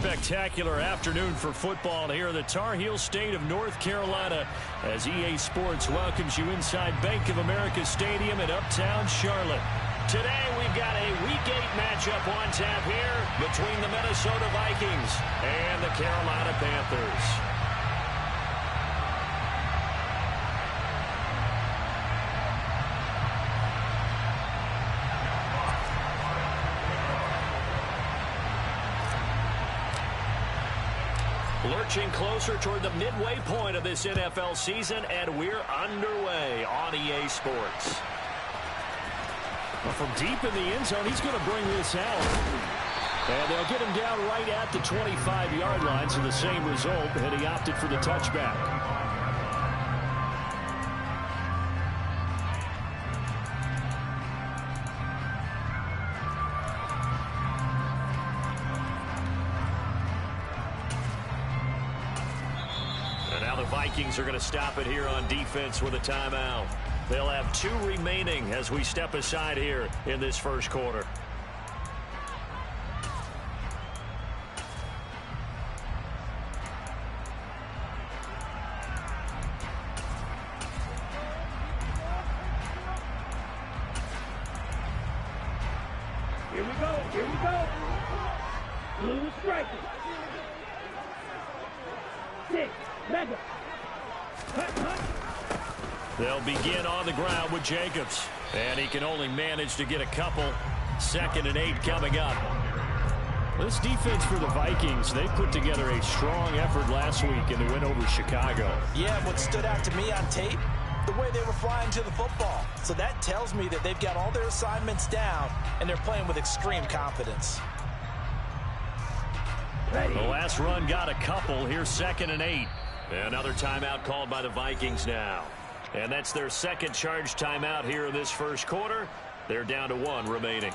spectacular afternoon for football here in the Tar Heel state of North Carolina as EA Sports welcomes you inside Bank of America Stadium in Uptown Charlotte. Today we've got a Week 8 matchup on tap here between the Minnesota Vikings and the Carolina Panthers. Lurching closer toward the midway point of this NFL season, and we're underway on EA Sports. Well, from deep in the end zone, he's going to bring this out. And they'll get him down right at the 25-yard line, so the same result, and he opted for the touchback. Vikings are going to stop it here on defense with a timeout. They'll have 2 remaining as we step aside here in this first quarter. Here we go, here we go. Blue striker. 6, mega. They'll begin on the ground with Jacobs. And he can only manage to get a couple. 2nd and 8 coming up. This defense for the Vikings, they put together a strong effort last week in the win over Chicago. Yeah, what stood out to me on tape, the way they were flying to the football. So that tells me that they've got all their assignments down, and they're playing with extreme confidence. The last run got a couple. Here's 2nd and 8. Another timeout called by the Vikings now. And that's their second charge timeout here in this first quarter. They're down to 1 remaining.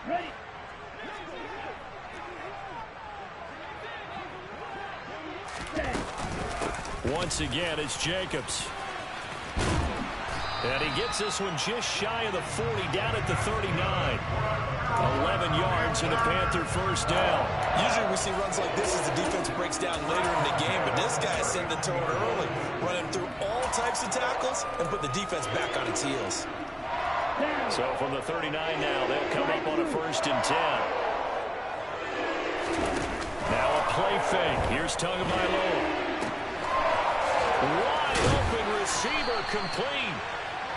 Ready. Once again, it's Jacobs. And he gets this one just shy of the 40, down at the 39. 11 yards and a Panther first down. Usually we see runs like this as the defense breaks down later in the game, but this guy set the tone early, running through all types of tackles and put the defense back on its heels. So from the 39 now, they'll come up on a 1st and 10. Now a play fake. Here's Tagovailoa. Wide open receiver complete.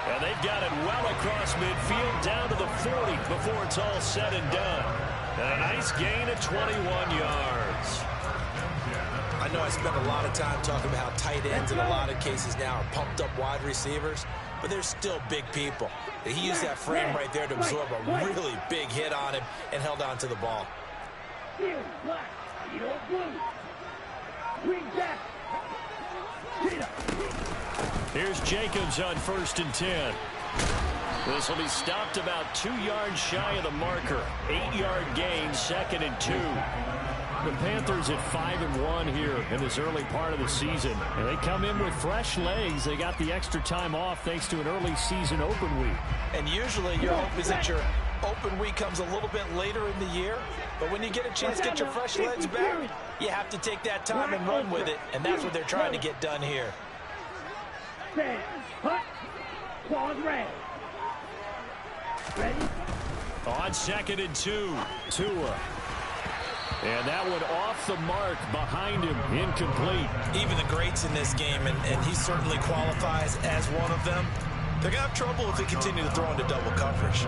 And they've got it well across midfield down to the 40 before it's all said and done. And a nice gain of 21 yards. I know I spent a lot of time talking about how tight ends in a lot of cases now are pumped up wide receivers, but they're still big people. He used that frame right there to absorb a really big hit on him and held on to the ball. Here's Jacobs on 1st and 10. This will be stopped about 2 yards shy of the marker. 8-yard gain, 2nd and 2. The Panthers at 5-1 here in this early part of the season. And they come in with fresh legs. They got the extra time off thanks to an early season open week. And usually your hope is that your open week comes a little bit later in the year. But when you get a chance to get your fresh legs back, you have to take that time and run with it. And that's what they're trying to get done here. On 2nd and 2, Tua. And that one off the mark behind him, incomplete. Even the greats in this game, and he certainly qualifies as one of them, they're going to have trouble if they continue to throw into double coverage.